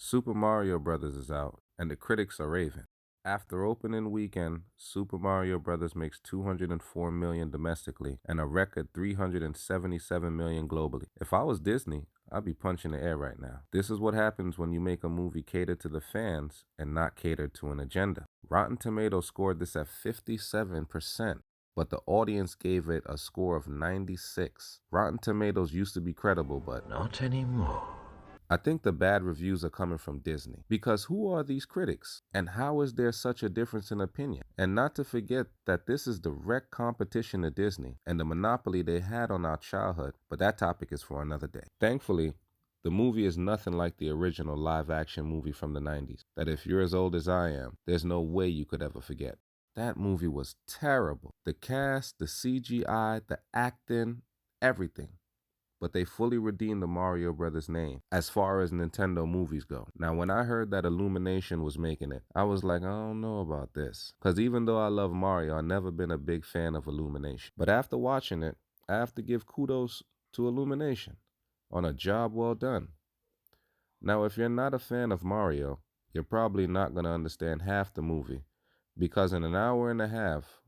Super Mario Bros. Is out, and the critics are raving. After opening weekend, Super Mario Bros. Makes 204 million domestically and a record 377 million globally. If I was Disney, I'd be punching the air right now. This is what happens when you make a movie cater to the fans and not cater to an agenda. Rotten Tomatoes scored this at 57%. But the audience gave it a score of 96. Rotten Tomatoes used to be credible, but Not anymore. I think the bad reviews are coming from Disney. Because who are these critics? And how is there such a difference in opinion? And not to forget that this is direct competition to Disney and the monopoly they had on our childhood, but that topic is for another day. Thankfully, the movie is nothing like the original live action movie from the 90s, that if you're as old as I am, there's no way you could ever forget. That movie was terrible. The cast, the CGI, the acting, everything, but they fully redeemed the Mario Brothers name as far as Nintendo movies go. Now, when I heard that Illumination was making it, I was like, I don't know about this. Because even though I love Mario, I've never been a big fan of Illumination. But after watching it, I have to give kudos to Illumination on a job well done. Now, if you're not a fan of Mario, you're probably not going to understand half the movie, because in an hour and a half,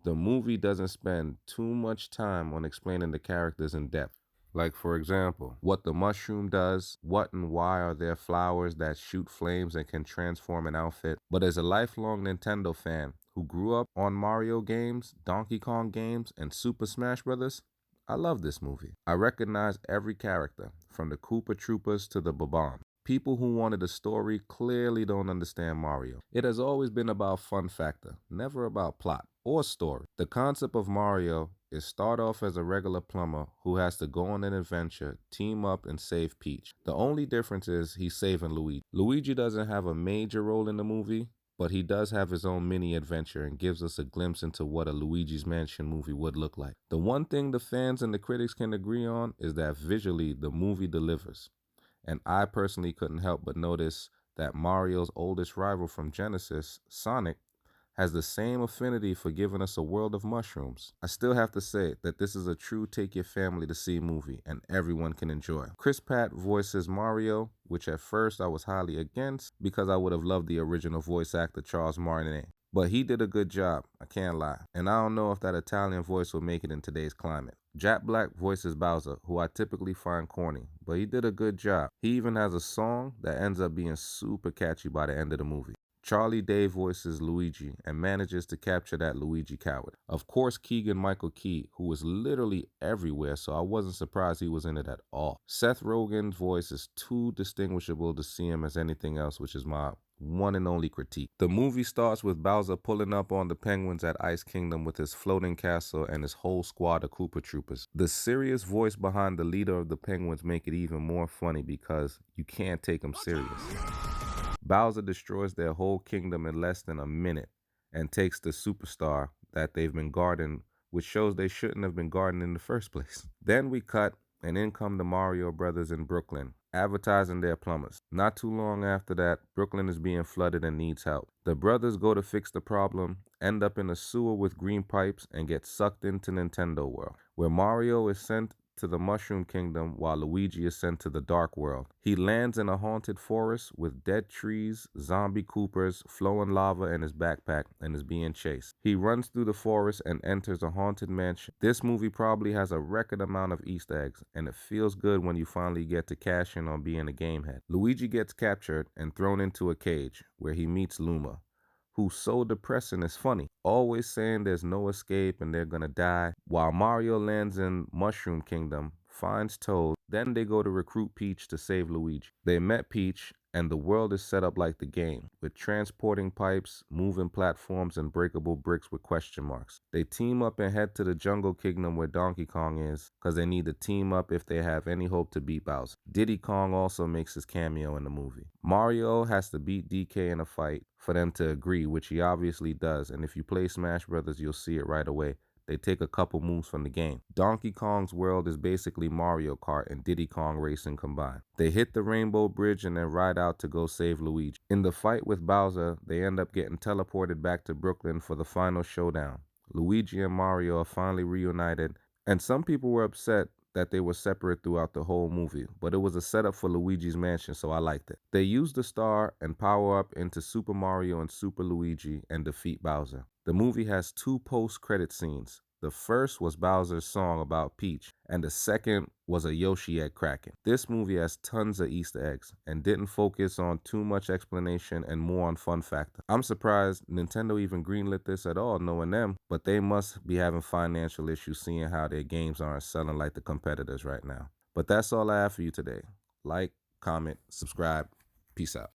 the movie doesn't spend too much time on explaining the characters in depth. Like, for example, what the mushroom does, what and why are there flowers that shoot flames and can transform an outfit. But as a lifelong Nintendo fan who grew up on Mario games, Donkey Kong games, and Super Smash Bros., I love this movie. I recognize every character, from the Koopa Troopers to the Bob-omb. People who wanted a story clearly don't understand Mario. It has always been about fun factor, never about plot or story. The concept of Mario is start off as a regular plumber who has to go on an adventure, team up, and save Peach. The only difference is he's saving Luigi. Luigi doesn't have a major role in the movie, but he does have his own mini adventure and gives us a glimpse into what a Luigi's Mansion movie would look like. The one thing the fans and the critics can agree on is that visually the movie delivers. And I personally couldn't help but notice that Mario's oldest rival from Genesis, Sonic, has the same affinity for giving us a world of mushrooms. I still have to say that this is a true take your family to see movie and everyone can enjoy. Chris Pratt voices Mario, which at first I was highly against because I would have loved the original voice actor Charles Martinet. But he did a good job, I can't lie. And I don't know if that Italian voice will make it in today's climate. Jack Black voices Bowser, who I typically find corny, but he did a good job. He even has a song that ends up being super catchy by the end of the movie. Charlie Day voices Luigi and manages to capture that Luigi coward. Of course, Keegan-Michael Key, who was literally everywhere, so I wasn't surprised he was in it at all. Seth Rogen's voice is too distinguishable to see him as anything else, which is my one and only critique. The movie starts with Bowser pulling up on the penguins at Ice Kingdom with his floating castle and his whole squad of Koopa Troopers. The serious voice behind the leader of the penguins make it even more funny because you can't take him serious. Bowser destroys their whole kingdom in less than a minute and takes the superstar that they've been guarding, which shows they shouldn't have been guarding in the first place. Then we cut, and in come the Mario brothers in Brooklyn, advertising their plumbers. Not too long after that, Brooklyn is being flooded and needs help. The brothers go to fix the problem, end up in a sewer with green pipes, and get sucked into Nintendo World, where Mario is sent to the Mushroom Kingdom while Luigi is sent to the Dark World. He lands in a haunted forest with dead trees, zombie Koopas, flowing lava in his backpack, and is being chased. He runs through the forest and enters a haunted mansion. This movie probably has a record amount of Easter eggs, and it feels good when you finally get to cash in on being a gamehead. Luigi gets captured and thrown into a cage, where he meets Luma, who's so depressing it's funny, always saying there's no escape and they're gonna die, while Mario lands in Mushroom Kingdom, finds Toad, then they go to recruit Peach to save Luigi. They met Peach, and the world is set up like the game, with transporting pipes, moving platforms, and breakable bricks with question marks. They team up and head to the Jungle Kingdom where Donkey Kong is, because they need to team up if they have any hope to beat Bowser. Diddy Kong also makes his cameo in the movie. Mario has to beat DK in a fight for them to agree, which he obviously does, and if you play Smash Brothers, you'll see it right away. They take a couple moves from the game. Donkey Kong's world is basically Mario Kart and Diddy Kong Racing combined. They hit the Rainbow Bridge and then ride out to go save Luigi. In the fight with Bowser, they end up getting teleported back to Brooklyn for the final showdown. Luigi and Mario are finally reunited, and some people were upset that they were separate throughout the whole movie, but it was a setup for Luigi's Mansion, so I liked it. They used the star and power up into Super Mario and Super Luigi and defeat Bowser. The movie has 2 post-credit scenes. The first was Bowser's song about Peach, and the second was a Yoshi egg cracking. This movie has tons of Easter eggs and didn't focus on too much explanation and more on fun factor. I'm surprised Nintendo even greenlit this at all, knowing them, but they must be having financial issues seeing how their games aren't selling like the competitors right now. But that's all I have for you today. Like, comment, subscribe. Peace out.